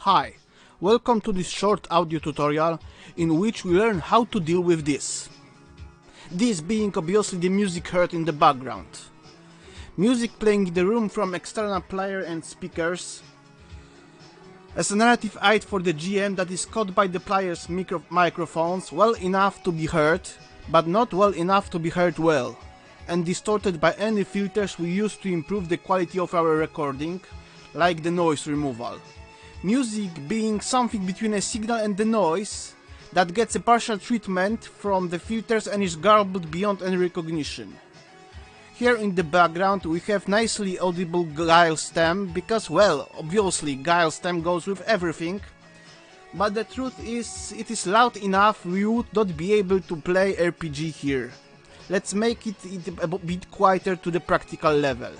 Hi, welcome to this short audio tutorial in which we learn how to deal with this. This being obviously the music heard in the background. Music playing in the room from external player and speakers as a narrative aid for the GM that is caught by the player's microphones well enough to be heard, but not well enough to be heard well, and distorted by any filters we use to improve the quality of our recording, like the noise removal. Music being something between a signal and the noise that gets a partial treatment from the filters and is garbled beyond any recognition. Here in the background we have nicely audible guile stem because, well, obviously guile stem goes with everything, but the truth is it is loud enough we would not be able to play RPG here. Let's make it a bit quieter to the practical level.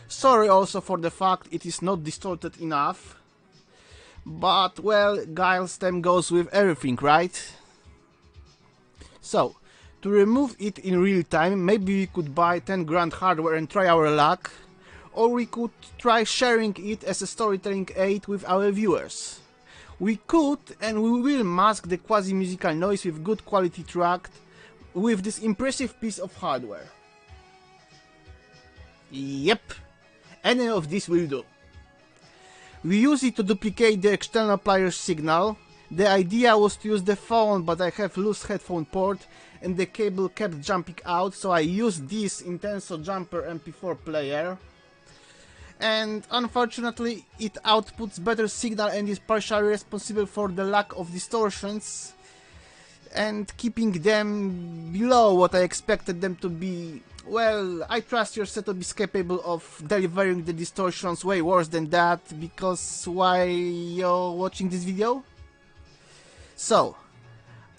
Sorry also for the fact it is not distorted enough, but well, guile stem goes with everything, right? So, to remove it in real time, maybe we could buy 10 grand hardware and try our luck, or we could try sharing it as a storytelling aid with our viewers. We could and we will mask the quasi-musical noise with good quality track with this impressive piece of hardware. Yep, any of this will do. We use it to duplicate the external player's signal. The idea was to use the phone, but I have loose headphone port and the cable kept jumping out, so I used this Intenso Jumper MP4 player. And unfortunately it outputs better signal and is partially responsible for the lack of distortions and keeping them below what I expected them to be. Well, I trust your setup is capable of delivering the distortions way worse than that, because why you're watching this video? So,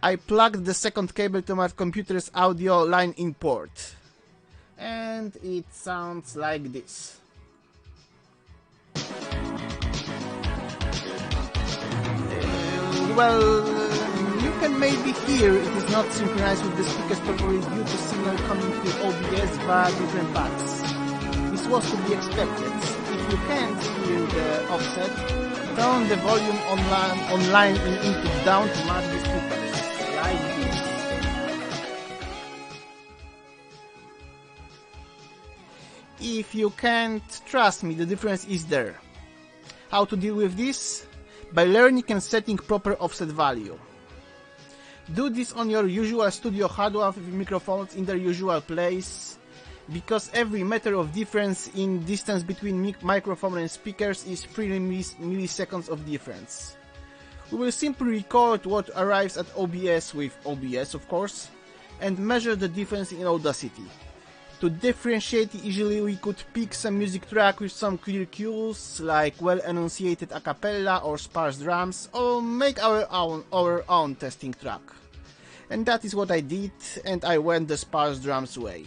I plugged the second cable to my computer's audio line in port, and it sounds like this. Well, you can maybe hear it is not synchronized with the speakers properly due to signal coming to OBS via different paths. This was to be expected. If you can't hear the offset, turn the volume online in input down to match the speakers, like this. If you can't, trust me, the difference is there. How to deal with this? By learning and setting proper offset value. Do this on your usual studio hardware with microphones in their usual place, because every meter of difference in distance between microphone and speakers is 3 milliseconds of difference. We will simply record what arrives at OBS with OBS, of course, and measure the difference in Audacity. To differentiate easily, we could pick some music track with some clear cues, like well-enunciated a cappella or sparse drums, or make our own testing track. And that is what I did, and I went the sparse drums way.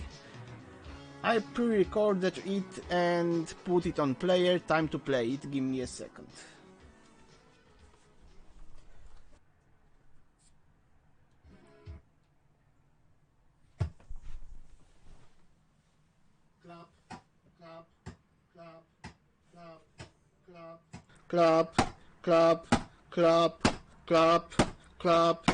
I pre-recorded it and put it on player. Time to play it. Give me a second. Clap, clap, clap, clap, clap, clap, clap.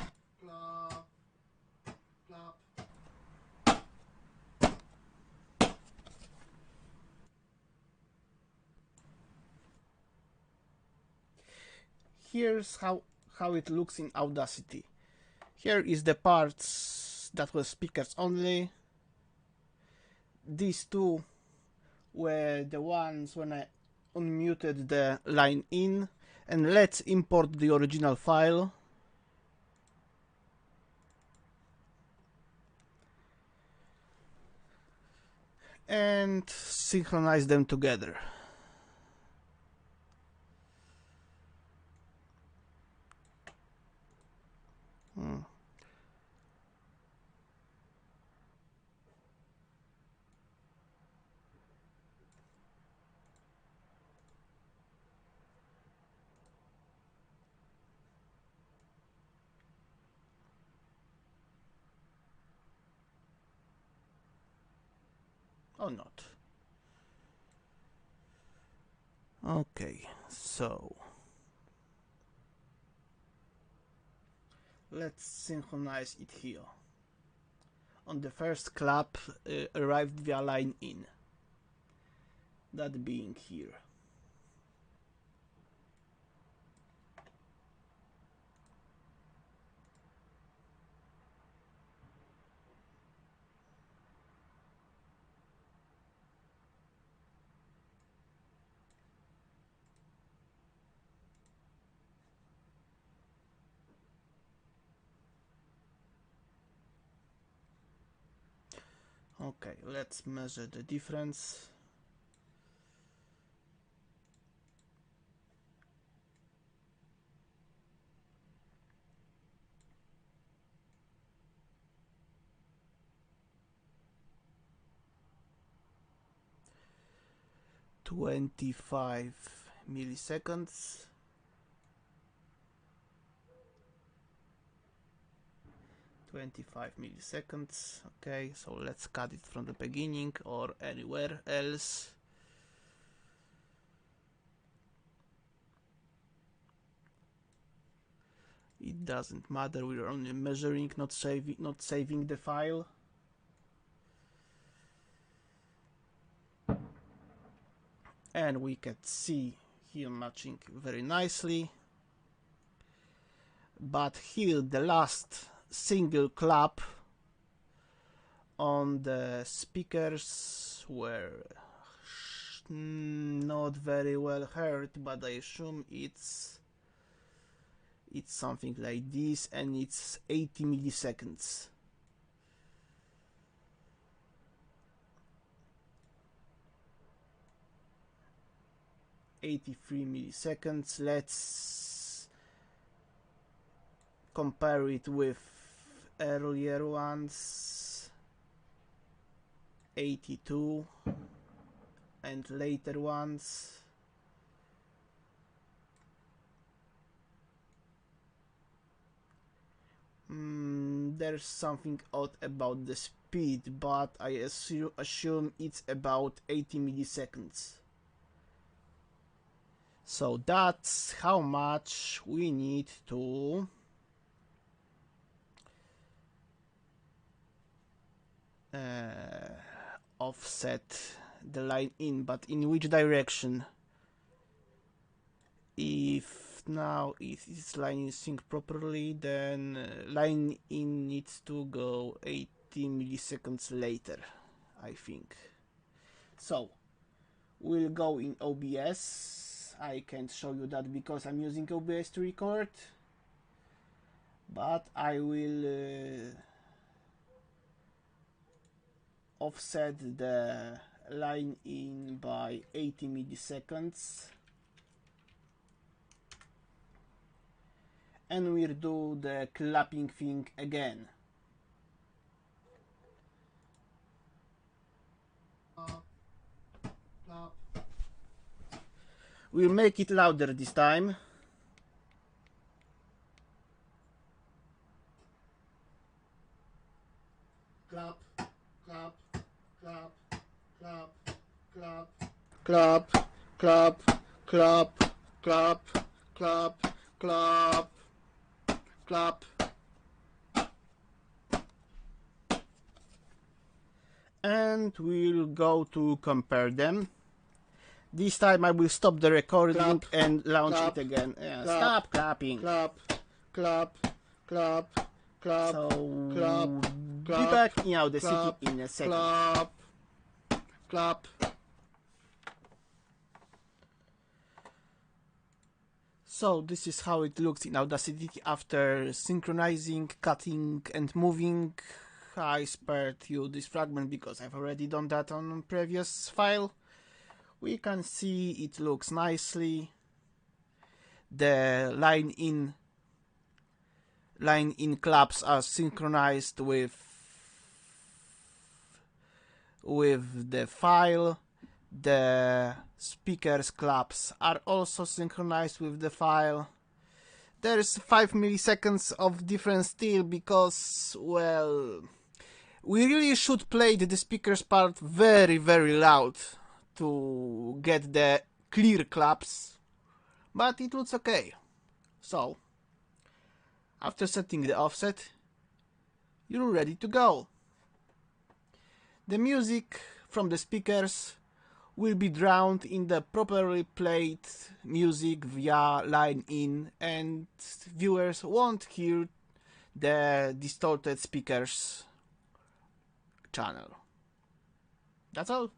Here's how it looks in Audacity. Here is the parts that were speakers only. These two were the ones when I unmuted the line in, and let's import the original file. And synchronize them together. Or not. Okay, so let's synchronize it here. On the first clap arrived via line in, that being here. Okay, let's measure the difference. (25 milliseconds). 25 milliseconds. Okay, so let's cut it from the beginning or anywhere else. It doesn't matter, we're only measuring, not saving the file. And we can see here matching very nicely. But here the last single clap on the speakers were not very well heard, but I assume it's something like this, and it's 80 milliseconds. (83 milliseconds). Let's compare it with earlier ones, 82, and later ones. There's something odd about the speed, but I assume it's about 80 milliseconds. So that's how much we need to offset the line in, but in which direction? If now this line is synced properly, then line in needs to go 80 milliseconds later, I think. So we'll go in OBS. I can't show you that because I'm using OBS to record, but I will offset the line in by 80 milliseconds, and we'll do the clapping thing again. We'll make it louder this time. Clap, clap, clap, clap, clap, clap, clap, clap, clap, clap, clap, clap. And we'll go to compare them. This time I will stop the recording and launch it again. Yeah, stop clapping. Clap, clap, clap, clap. So be back in Audacity in a second. Clap, clap. So this is how it looks in Audacity after synchronizing, cutting and moving. I spared you this fragment because I've already done that on previous file. We can see it looks nicely. The line in claps are synchronized with the file. The speakers claps are also synchronized with the file. There's 5 milliseconds of difference still because, well, we really should play the speakers part very, very loud to get the clear claps, but it looks okay. So, after setting the offset, you're ready to go. The music from the speakers will be drowned in the properly played music via line in, and viewers won't hear the distorted speakers channel. That's all.